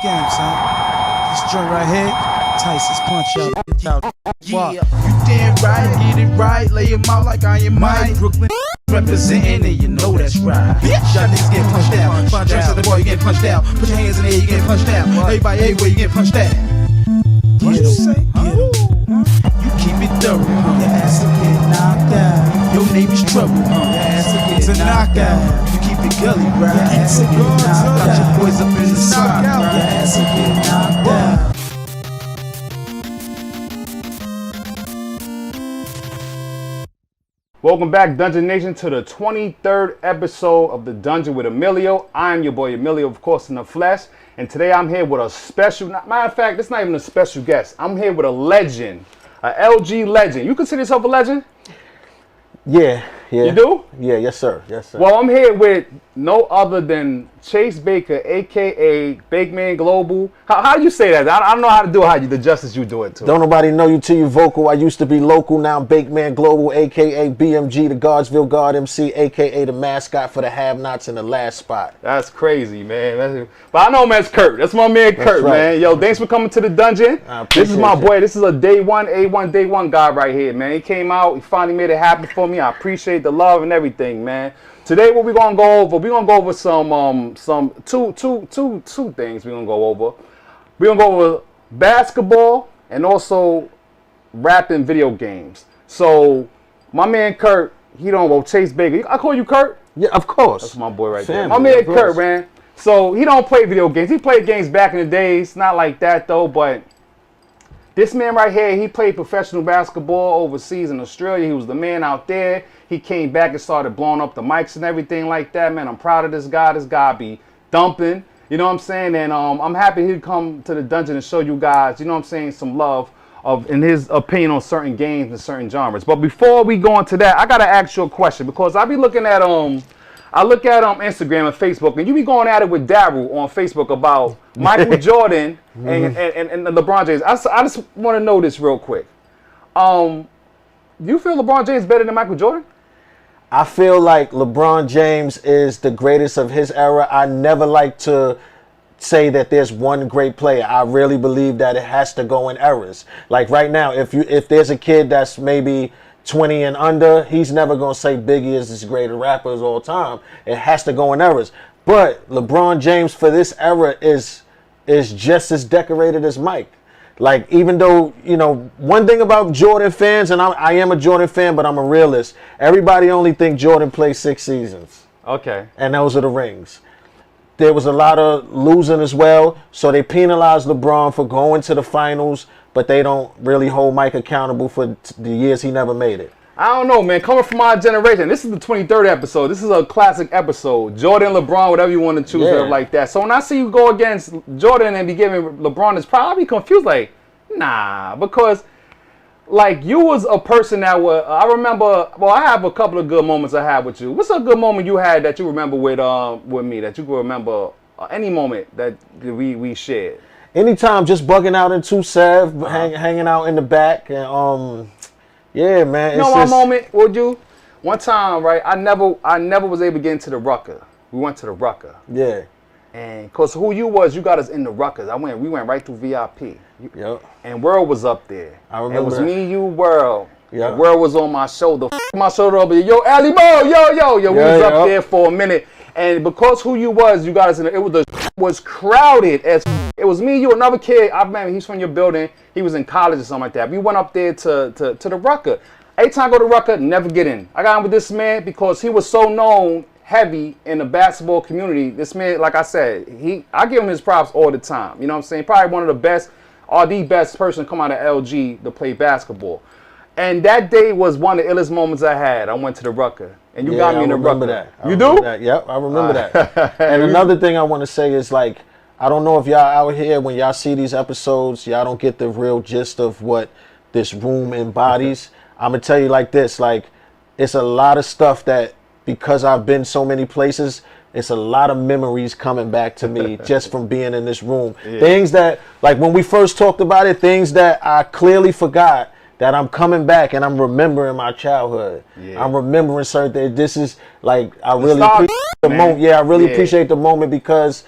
game, son. This joint right here, Tyson's punch out. Yeah, you damn right, get it right. Lay him out like I am Mike. Brooklyn representing, and you know that's right. Bitch, y'all niggas getting punched out. Find drinks at the bar, you getting punched out. Put your hands in the air, you getting punched out. Everybody everywhere, you getting punched out. What you say? You keep it thorough, your ass will get knocked out. Your name is trouble, your ass will get knocked out. You keep it gully, right? Your ass will get knocked out. Your boys up in the side, your ass will get knocked out. Welcome back, Dungeon Nation, to the 23rd episode of The Dungeon with Amillieo. I am your boy Amillieo, of course, in the flesh. And today I'm here with a special, matter of fact, it's not even a special guest. I'm here with a legend, a LG legend. You consider yourself a legend? Yeah. You do? Yeah, yes sir, yes sir. Well, I'm here with no other than Chase Baker, a.k.a. Bakeman Global. How do you say that? I don't know how to do it, the justice you do it to. Don't nobody know you till you vocal. I used to be local, now I'm Bakeman Global, a.k.a. BMG, the Guardsville Guard MC, a.k.a. the mascot for the have-nots in the last spot. That's crazy, man. But I know him as Kurt. That's my man Kurt, right, man. Yo, thanks for coming to the dungeon. This is my boy. This is a day one guy right here, man. He came out. He finally made it happen for me. I appreciate the love and everything, man. Today, what we're gonna go over? We're gonna go over two things. We're gonna go over. We're gonna go over basketball and also rap and video games. So, my man Kurt, he don't go Chase Baker. I call you Kurt. Yeah, of course. That's my boy right Family, there. My man Kurt, man. So he don't play video games. He played games back in the days. Not like that though, but this man right here, he played professional basketball overseas in Australia. He was the man out there. He came back and started blowing up the mics and everything like that, man. I'm proud of this guy. This guy be dumping. You know what I'm saying? And I'm happy he'd come to the dungeon and show you guys, you know what I'm saying, some love in his opinion on certain games and certain genres. But before we go into that, I got to ask you a question because I be looking at, I look at Instagram and Facebook, and you be going at it with Daryl on Facebook about Michael Jordan and LeBron James. I just want to know this real quick. Do you feel LeBron James better than Michael Jordan? I feel like LeBron James is the greatest of his era. I never like to say that there's one great player. I really believe that it has to go in eras. Like right now, if there's a kid that's maybe 20 and under, he's never going to say Biggie is his greatest rapper of all time. It has to go in eras. But LeBron James for this era is just as decorated as Mike. Like, even though, you know, one thing about Jordan fans, and I am a Jordan fan, but I'm a realist. Everybody only think Jordan played 6 seasons. Okay. And those are the rings. There was a lot of losing as well, so they penalized LeBron for going to the finals, but they don't really hold Mike accountable for the years he never made it. I don't know, man. Coming from my generation, this is the 23rd episode. This is a classic episode. Jordan, LeBron, whatever you want to choose, like that. So when I see you go against Jordan and be giving LeBron this pride, I'll be confused. Like, nah, because like you was a person that was. I remember. Well, I have a couple of good moments I had with you. What's a good moment you had that you remember with me that you can remember? Any moment that we shared. Anytime, just bugging out in 2-Sev, hanging out in the back, and yeah, man. You know my moment, would you? One time, right? I never was able to get into the Rucker. We went to the Rucker. Yeah. And cause who you was, you got us in the Ruckers. We went right through VIP. Yep. And World was up there. I remember. It was me, you, World. Yeah. World was on my shoulder. My shoulder over there. Yo, Ali Mo, yo. We was up there for a minute. And because who you was, you got us in it. It was crowded as it was me, you, another kid. I remember he's from your building. He was in college or something like that. We went up there to the Rucker. Every time I go to Rucker, never get in. I got in with this man because he was so known heavy in the basketball community. This man, like I said, I give him his props all the time. You know what I'm saying? Probably one of the best, or the best person to come out of LG to play basketball. And that day was one of the illest moments I had. I went to the Rucker. And you got me in the Rucker. That. You do? That. Yep, I remember that. And another thing I want to say is, like, I don't know if y'all out here, when y'all see these episodes, y'all don't get the real gist of what this room embodies. I'm going to tell you like this, like, it's a lot of stuff that, because I've been so many places, it's a lot of memories coming back to me just from being in this room. Yeah. Things that, like when we first talked about it, things that I clearly forgot that I'm coming back and I'm remembering my childhood. Yeah. I'm remembering certain, this is like, I really appreciate the moment. Yeah, I really appreciate the moment because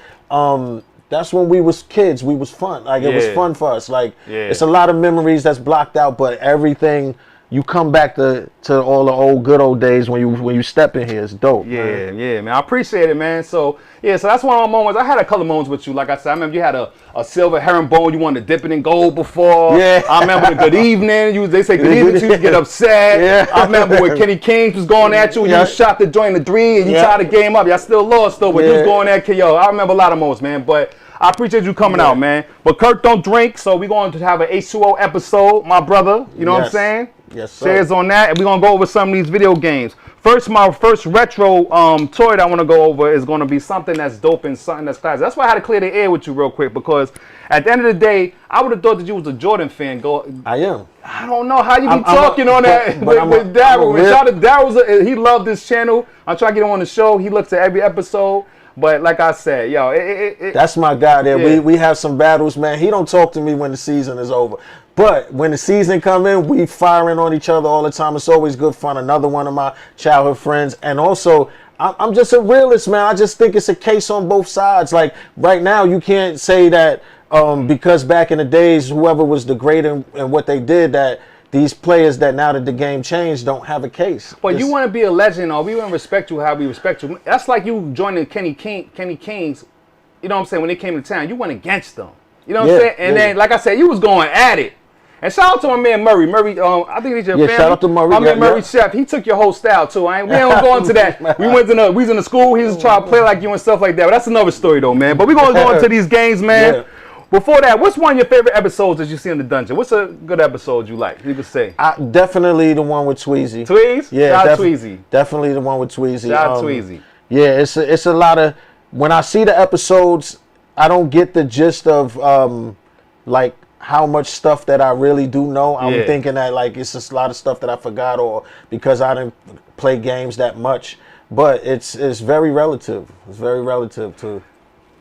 that's when we was kids. We was fun. Like it was fun for us. Like Yeah. it's a lot of memories that's blocked out, but everything you come back to all the old good old days when you step in here. It's dope. Yeah, man. I appreciate it, man. So so that's one of my moments. I had a couple of moments with you. Like I said, I remember you had a silver herringbone. You wanted to dip it in gold before. Yeah. I remember the good evening. They say good evening. You used to get upset. Yeah. I remember when Kenny Kings was going at you. And you shot the joint in 3 and you tied the game up. Y'all still lost though, but you was going at KO. I remember a lot of moments, man. But I appreciate you coming out, man. But Kirk don't drink, so we're going to have an H2O episode, my brother. You know what I'm saying? Yes, sir. Shares on that, and we're gonna go over some of these video games. First, my first retro toy that I want to go over is gonna be something that's dope and something that's classic. That's why I had to clear the air with you real quick, because at the end of the day, I would have thought that you was a Jordan fan. I am. I don't know how you be talking on that with Daryl. Shout out to Daryl. He loved this channel. I'm trying to get him on the show. He looks at every episode. But like I said, that's my guy there. Yeah. We have some battles, man. He don't talk to me when the season is over. But when the season come in, we firing on each other all the time. It's always good fun. Another one of my childhood friends. And also, I'm just a realist, man. I just think it's a case on both sides. Like right now, you can't say that because back in the days, whoever was the great in what they did, that these players that now that the game changed don't have a case. But you want to be a legend, or we want to respect you how we respect you. That's like you joining Kenny Kings. You know what I'm saying? When they came to town, you went against them. You know what I'm saying? And then, like I said, you was going at it. And shout out to my man Murray. Murray, I think he's your family. Shout out to Murray. My man Murray Chef. He took your whole style too. We don't go into that. We was in the school. He was trying to play like you and stuff like that. But that's another story though, man. But we're gonna go into these games, man. Yeah. Before that, what's one of your favorite episodes that you see in the dungeon? What's a good episode you like? You could say. Definitely the one with Tweezy. Tweez? Yeah, Shout out Tweezy. Definitely the one with Tweezy. Shout out Tweezy. Yeah, it's a lot of, when I see the episodes, I don't get the gist of like how much stuff that I really do know. I'm thinking that like it's just a lot of stuff that I forgot, or because I didn't play games that much. But it's very relative. It's very relative too.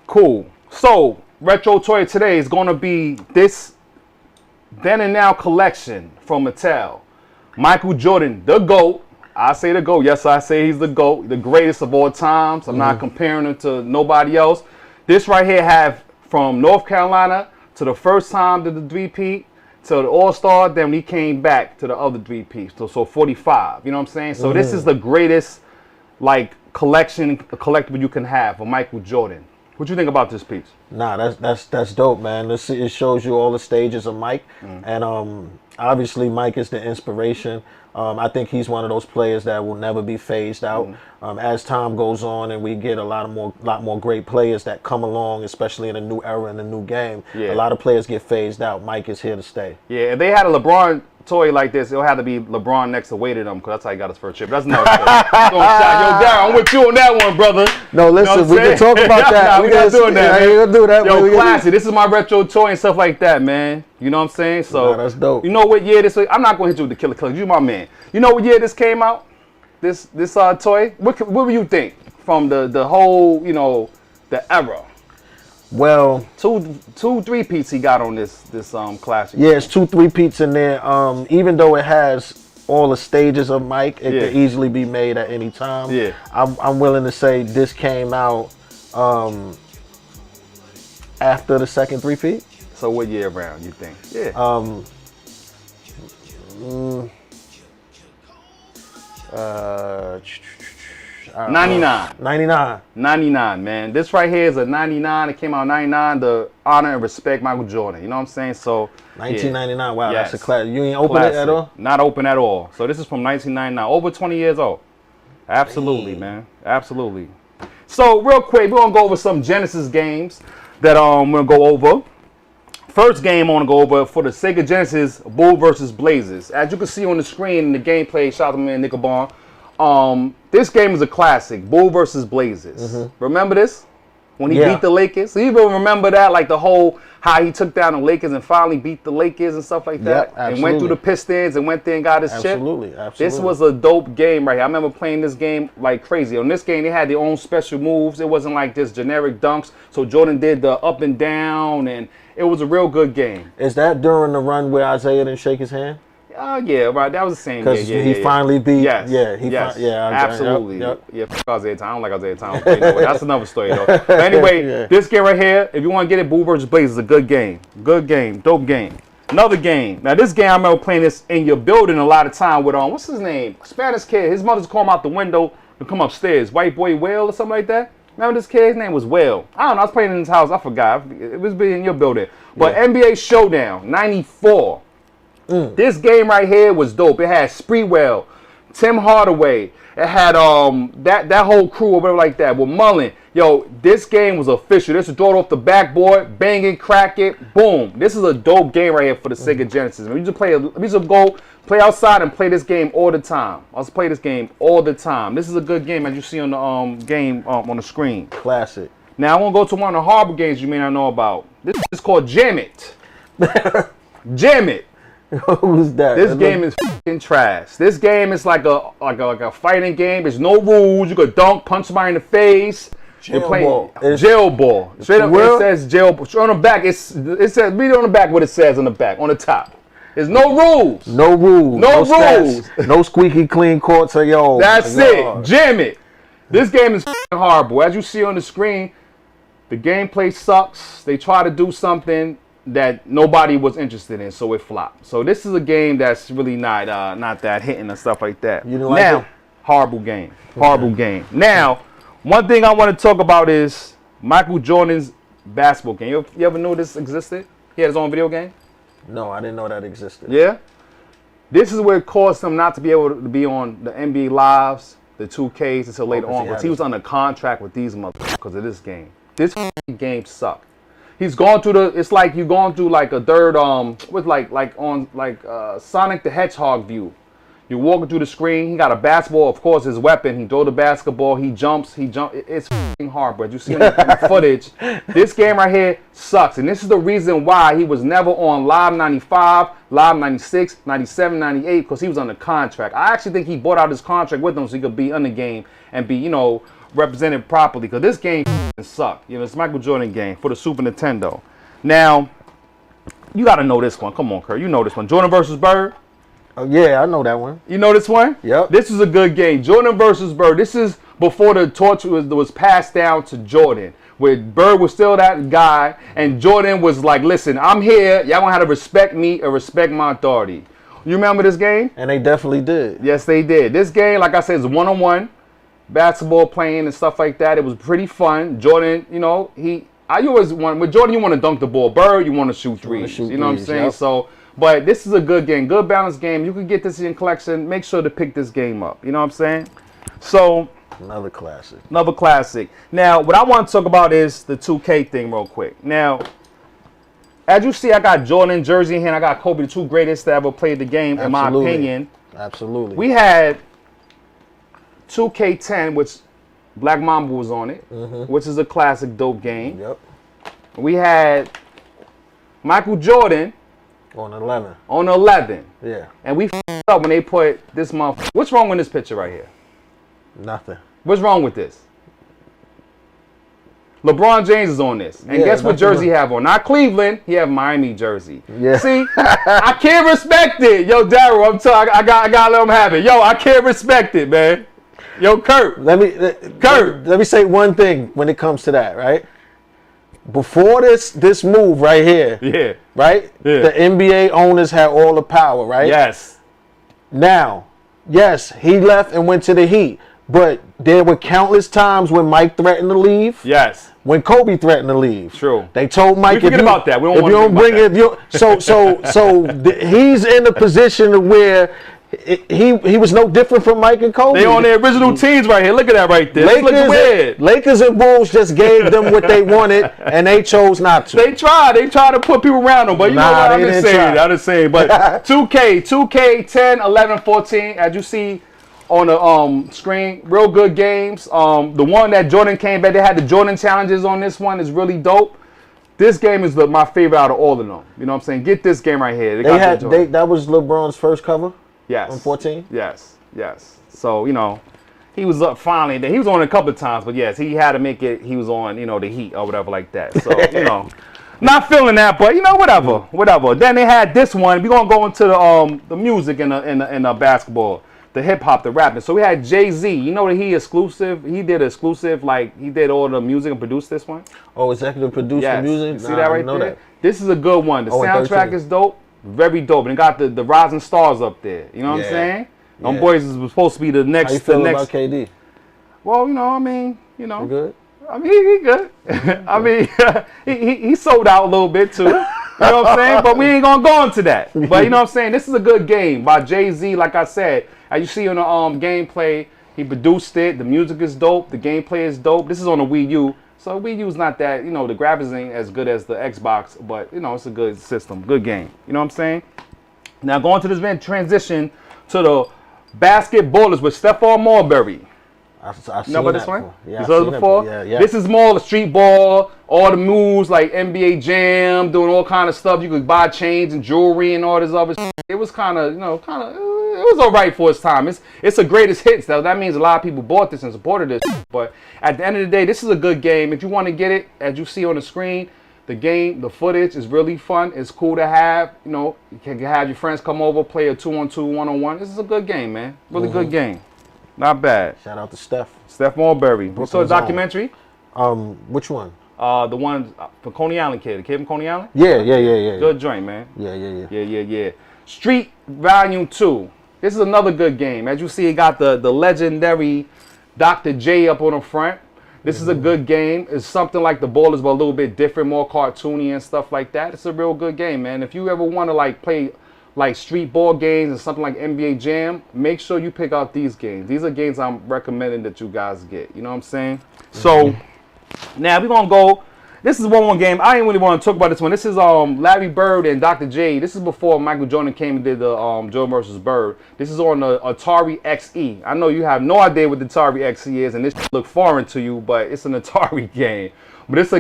Cool. So retro toy today is going to be this Then and Now collection from Mattel. Michael Jordan, the GOAT. I say the GOAT. Yes, I say he's the GOAT, the greatest of all times. I'm not comparing him to nobody else. This right here have from North Carolina to the first time to the three-peat to the All-Star, then he came back to the other three-peats. So 45. You know what I'm saying? So this is the greatest like collectible you can have of Michael Jordan. What you think about this piece? Nah, that's dope, man. It shows you all the stages of Mike, and obviously Mike is the inspiration. I think he's one of those players that will never be phased out. As time goes on and we get a lot more great players that come along, especially in a new era in the new game. A lot of players get phased out. Mike is here to stay. Yeah, if they had a LeBron toy like this, it'll have to be LeBron next to Wade them, because that's how he got his first chip. That's another story. Yo, Darryl, I'm with you on that one, brother. No, listen, we can talk about that. Nah, we're not doing that, man. We're gonna do that. Yo, classy. This is my retro toy and stuff like that, man. You know what I'm saying? So that's dope. You know what year this? I'm not going to hit you with the killer killer. You my man. You know what year this came out? This toy. What do you think from the whole, the era? Well, two three-peats he got on this classic. Yeah, it's 2 3-peats in there. Even though it has all the stages of Mike, it could easily be made at any time. Yeah, I'm willing to say this came out after the second 3-peat. So what year around you think? Yeah. 99, man. This right here is a 99. It came out in 99 to honor and respect Michael Jordan. You know what I'm saying? So 1999. Wow, that's a classic. You ain't open it at all? Not open at all. So this is from 1999. Over 20 years old. Absolutely, man. Absolutely. So real quick, we're gonna go over some Genesis games that we're gonna go over. First game I want to go over for the Sega Genesis, Bull versus Blazers. As you can see on the screen in the gameplay, shout out to me and Nickelbaum. This game is a classic, Bull versus Blazers. Remember this? When he beat the Lakers? So you even remember that, like the whole, how he took down the Lakers and finally beat the Lakers and stuff like that? And went through the Pistons and went there and got his chip? Absolutely. This was a dope game right here. I remember playing this game like crazy. On this game, they had their own special moves. It wasn't like just generic dunks. So Jordan did the up and down, and it was a real good game. Is that during the run where Isaiah didn't shake his hand? Oh yeah, right. That was the same. Because Yeah, he finally beat. Yes. Yeah, absolutely. Yep. Yeah, Isaiah Thomas. I don't like Isaiah Thomas. That's another story though. But anyway, this game right here, if you want to get it, Bull vs. Blaze is a good game. Good game, dope game. Another game. Now this game, I remember playing this in your building a lot of time with what's his name? Spanish kid. His mother's call him out the window to come upstairs. White boy Whale or something like that. Remember this kid? His name was Whale. I don't know. I was playing in his house. I forgot. It was in your building. But NBA Showdown '94. This game right here was dope. It had Spreewell, Tim Hardaway. It had that whole crew or whatever like that with Mullen. Yo, this game was official. This is throw it off the backboard, bang it, crack it, boom. This is a dope game right here for the Sega Genesis. We used to go play outside and play this game all the time. I used to play this game all the time. This is a good game as you see on the game on the screen. Classic. Now I want to go to one of the Harbor games you may not know about. This is called Jam It. Jam It. Who's that? This game is f***ing trash. This game is like a fighting game. There's no rules. You could dunk, punch somebody in the face. Jail ball. Jail ball. Straight up, it says jail ball. On the back, it says, read on the back what it says on the back, on the top. There's no rules. No rules. No rules. Stats, no squeaky clean courts of yo. That's it. Jam it. This game is f***ing horrible. As you see on the screen, the gameplay sucks. They try to do something that nobody was interested in, so it flopped. So this is a game that's really not that hitting and stuff like that. You know, now, horrible game. Horrible game. Now, one thing I want to talk about is Michael Jordan's basketball game. You ever knew this existed? He had his own video game? No, I didn't know that existed. Yeah? This is where it caused him not to be able to be on the NBA Lives, the 2Ks until later on, because he was under contract with these motherfuckers because of this game. This game sucked. He's gone through it's like you're going through like a third, with Sonic the Hedgehog view. You're walking through the screen. He got a basketball, of course, his weapon. He throw the basketball. He jumps. It's f***ing hard, bro. You see the footage. This game right here sucks. And this is the reason why he was never on Live 95, Live 96, 97, 98, because he was under contract. I actually think he bought out his contract with them so he could be on the game and be, represented properly, because this game sucked. It's Michael Jordan game for the Super Nintendo. Now, you got to know this one. Come on, Kurt. You know this one. Jordan versus Bird. Oh, yeah, I know that one. You know this one? Yep. This is a good game. Jordan versus Bird. This is before the torch was passed down to Jordan, where Bird was still that guy, and Jordan was like, listen, I'm here. Y'all gonna have to respect me or respect my authority. You remember this game? And they definitely did. Yes, they did. This game, like I said, is one-on-one. Basketball playing and stuff like that. It was pretty fun. Jordan, I always want, with Jordan, you want to dunk the ball. Bird, you want to shoot threes. You know what I'm saying? Yep. So, but this is a good game, good balanced game. You can get this in your collection. Make sure to pick this game up. You know what I'm saying? So, another classic. Another classic. Now, what I want to talk about is the 2K thing real quick. Now, as you see, I got Jordan jersey in here, and I got Kobe, the two greatest that ever played the game, in my opinion. Absolutely. We had 2K10, which Black Mamba was on it, which is a classic dope game. Yep. We had Michael Jordan on 11. On 11. Yeah. And we f***ed up when they put this month. What's wrong with this picture right here? Nothing. What's wrong with this? LeBron James is on this. And guess what jersey he have on? Not Cleveland. He have Miami jersey. Yeah. See? I can't respect it. Yo, Daryl, I'm telling you, I got to let him have it. Yo, I can't respect it, man. Yo, Kurt. Let me say one thing when it comes to that, right? Before this move right here, yeah, right? Yeah. The NBA owners had all the power, right? Yes. Now, yes, he left and went to the Heat, but there were countless times when Mike threatened to leave. Yes. When Kobe threatened to leave. True. They told Mike, forget about that. We don't if you don't bring it, he's in a position where he was no different from Mike and Kobe. They on their original teams right here. Look at that right there. Lakers, weird. Lakers and Bulls just gave them what they wanted, and they chose not to. They tried. They tried to put people around them, but you know what? I'm just saying. But 2K, 10, 11, 14, as you see on the screen, real good games. The one that Jordan came back, they had the Jordan challenges on this one, is really dope. This game is my favorite out of all of them. You know what I'm saying? Get this game right here. That was LeBron's first cover? Yes. On 14? Yes. So, he was up finally. He was on a couple of times, but yes, he had to make it. He was on, the Heat or whatever like that. So, Not feeling that, but you know, whatever. Then they had this one. We're gonna go into the music in the basketball, the hip hop, the rapping. So we had Jay-Z. You know that he did exclusive, like he did all the music and produced this one. Oh, executive produced the music? You see that right there? That. This is a good one. The soundtrack is dope. Very dope. And it got the rising stars up there. You know what I'm saying? Them boys is supposed to be the next. How you feel about KD? Well, you know, I mean, you know. You good? I mean, he good. I mean, he sold out a little bit too. You know what I'm saying? But we ain't gonna go into that. But you know what I'm saying? This is a good game by Jay-Z. Like I said, as you see on the gameplay, he produced it. The music is dope. The gameplay is dope. This is on the Wii U. So Wii U's not that, you know, the graphics ain't as good as the Xbox, but you know, it's a good system, good game. You know what I'm saying? Now going to this transition to the basketballers with Stephon Marbury. I've you know about this one? Yeah, you saw it before? Yeah. This is more the street ball, all the moves like NBA Jam, doing all kind of stuff. You could buy chains and jewelry and all this other shit. It was kind of, you know, it was all right for its time. It's a greatest hits, though. That means a lot of people bought this and supported this. But at the end of the day, this is a good game. If you want to get it, as you see on the screen, the footage is really fun. It's cool to have. You know, you can have your friends come over, play a 2-on-2, 1-on-1. This is a good game, man. Really good game. Not bad. Shout out to Steph Marbury. You saw the documentary? Which one? The one for Coney Island kid. The kid from Coney Island? Yeah. Good joint, man. Yeah. Street Volume 2. This is another good game. As you see, it got the legendary Dr. J up on the front. This is a good game. It's something like the Ballers, but a little bit different, more cartoony and stuff like that. It's a real good game, man. If you ever want to like play like street ball games and something like NBA Jam, make sure you pick out these games. These are games I'm recommending that you guys get. You know what I'm saying? So now we're gonna go. This is one more game. I ain't really want to talk about this one. This is Larry Bird and Dr. J. This is before Michael Jordan came and did the Jordan versus Bird. This is on the Atari XE. I know you have no idea what the Atari XE is, and this look foreign to you, but it's an Atari game. But it's a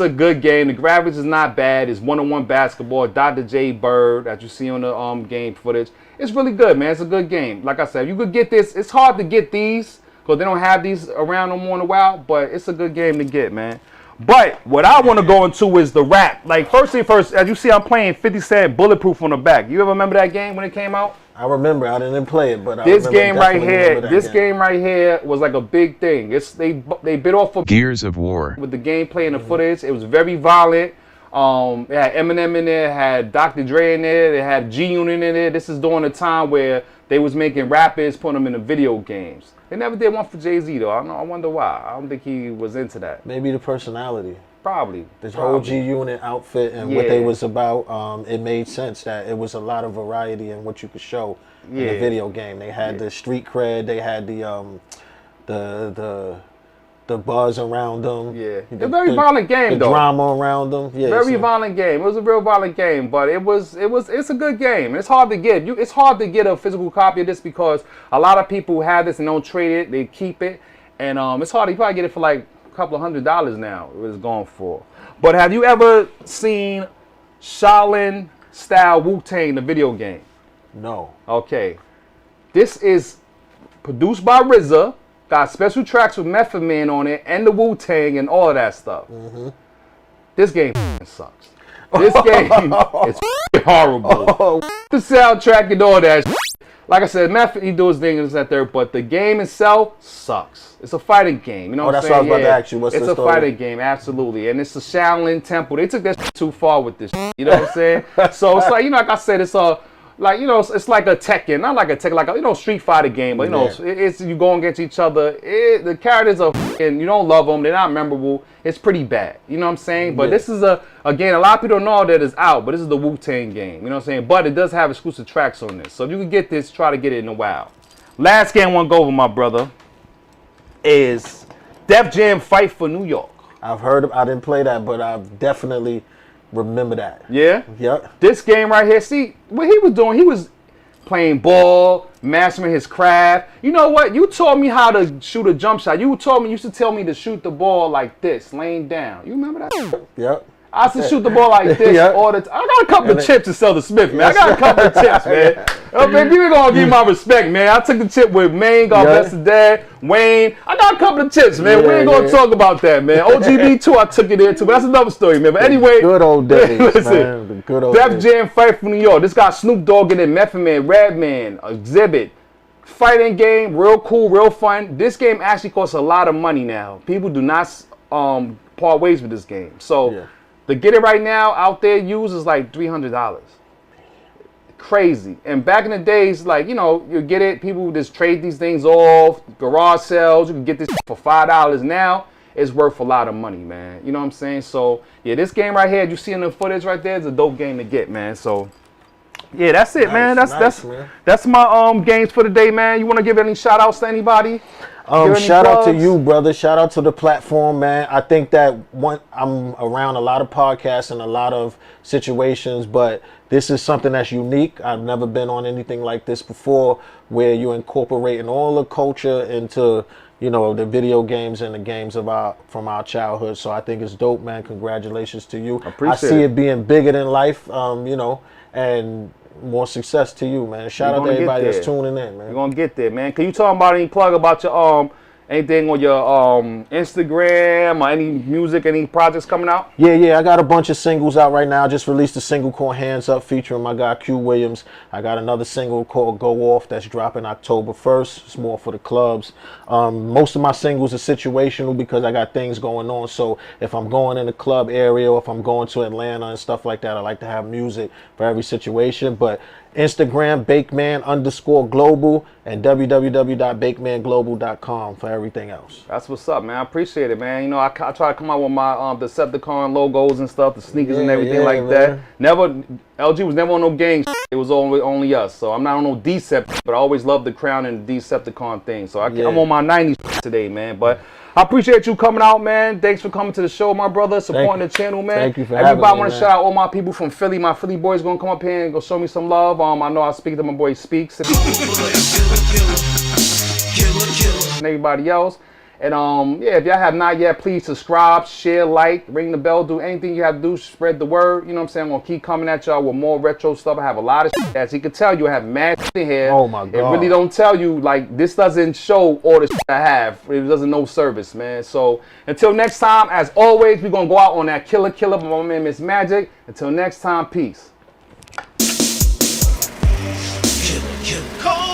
good game. The graphics is not bad. It's 1-on-1 basketball. Dr. J Bird, as you see on the game footage. It's really good, man. It's a good game. Like I said, you could get this. It's hard to get these because they don't have these around no more in a while. But it's a good game to get, man. But what I want to go into is the rap. Like first thing first, as you see, I'm playing 50 Cent Bulletproof on the back. You ever remember that game when it came out? I remember. I didn't play it, but this game right here was like a big thing. They bit off of Gears of War with the gameplay and the footage. It was very violent. It had Eminem in there, it had Dr. Dre in there, it had G-Unit in there. This is during a time where they was making rappers, putting them in the video games. They never did one for Jay-Z though. I wonder why. I don't think he was into that. Maybe the personality. Probably. This whole G-Unit outfit and what they was about, it made sense that it was a lot of variety in what you could show in the video game. They had the street cred, they had the buzz around them. Yeah. It's a very violent game, the though. drama around them. Yeah, very violent game. It was a real violent game, but it's a good game. It's hard to get. It's hard to get a physical copy of this because a lot of people have this and don't trade it. They keep it, and it's hard. You probably get it for like a couple of $100 now. It was going for. But have you ever seen Shaolin style WU-TANG, the video game? No. Okay. This is produced by RZA. Got special tracks with Method Man on it and the WU-TANG and all of that stuff. This game sucks. This game is horrible. The soundtrack and all that. Like I said, Method, he do his thing and this and that, but the game itself sucks. It's a fighting game. You know what I'm saying? That's what I was about to ask you. What's the story? It's a fighting game, absolutely. And it's the Shaolin Temple. They took that too far with this. You know what I'm saying? So it's like, you know, like I said, it's a like, you know, it's like a Tekken, not like a Tekken, like a, you know, Street Fighter game, but you know, it's you going against each other. The characters are and you don't love them, they're not memorable. It's pretty bad, you know what I'm saying? But this is again, a lot of people don't know that it's out, but this is the WU-TANG game, you know what I'm saying? But it does have exclusive tracks on this, so if you can get this, try to get it in a while. Last game I want to go over, my brother, is Def Jam Fight for New York. I've heard, I didn't play that, but I've definitely remember that. Yeah? Yep. This game right here, see, what he was doing, he was playing ball, mastering his craft. You know what? You taught me how to shoot a jump shot. You used to tell me to shoot the ball like this, laying down. You remember that? Yep. I used to shoot the ball like this all the time. I got a couple of chips to sell to Smith, man. I got a couple of chips, man. Man, people gonna give my respect, man. I took the chip with Maine, God bless his dad, Wayne. I got a couple of chips, man. We ain't gonna talk about that, man. OGB too, I took it there too, but that's another story, man. But anyway, good old days, listen, man. The good old Def days. Jam fight from New York. This got Snoop Dogg in it, Method Man, Redman, Exhibit. Fighting game, real cool, real fun. This game actually costs a lot of money now. People do not part ways with this game. So to get it right now out there used is like $300. Crazy. And back in the days, like, you know, you get it, people would just trade these things off, garage sales, you can get this for $5. Now it's worth a lot of money, man. You know what I'm saying? So yeah, this game right here, you see in the footage right there, is a dope game to get, man. So yeah, that's it, man. That's my games for the day, man. You want to give any shout outs to anybody? Shout out to you, brother. Shout out to the platform, man. I think that I'm around a lot of podcasts and a lot of situations, but this is something that's unique. I've never been on anything like this before, where you're incorporating all the culture into, you know, the video games and the games from our childhood. So I think it's dope, man. Congratulations to you. I see it being bigger than life, you know, and more success to you, man. Shout out to everybody that's tuning in, man. You're gonna get there, man. Can you talk about any plug about your anything on your Instagram or any music, any projects coming out? Yeah, I got a bunch of singles out right now. I just released a single called Hands Up featuring my guy Q Williams. I got another single called Go Off that's dropping October 1st. It's more for the clubs. Most of my singles are situational because I got things going on. So if I'm going in the club area or if I'm going to Atlanta and stuff like that, I like to have music for every situation. But Instagram, Bakeman_global, and www.bakemanglobal.com for everything else. That's what's up, man. I appreciate it, man. You know, I try to come out with my Decepticon logos and stuff, the sneakers and everything like that. LG was never on no gang. It was only us. So I'm not on no Decept, but I always loved the crown and the Decepticon thing. So I'm on my 90s today, man. But I appreciate you coming out, man. Thanks for coming to the show, my brother. Supporting the channel, man. Thank you for having me, Everybody want to shout out all my people from Philly. My Philly boys gonna come up here and go show me some love. I know I speak to my boy Speaks and everybody else. And yeah, if y'all have not yet, please subscribe, share, like, ring the bell, do anything you have to do, spread the word. You know what I'm saying? I'm gonna keep coming at y'all with more retro stuff. I have a lot of shit. As you can tell, you have mad shit in here. Oh my God. It really don't tell you, like, this doesn't show all the shit I have. It doesn't know service, man. So until next time, as always, we're gonna go out on that killer by my man Miss Magic. Until next time, peace. Killer.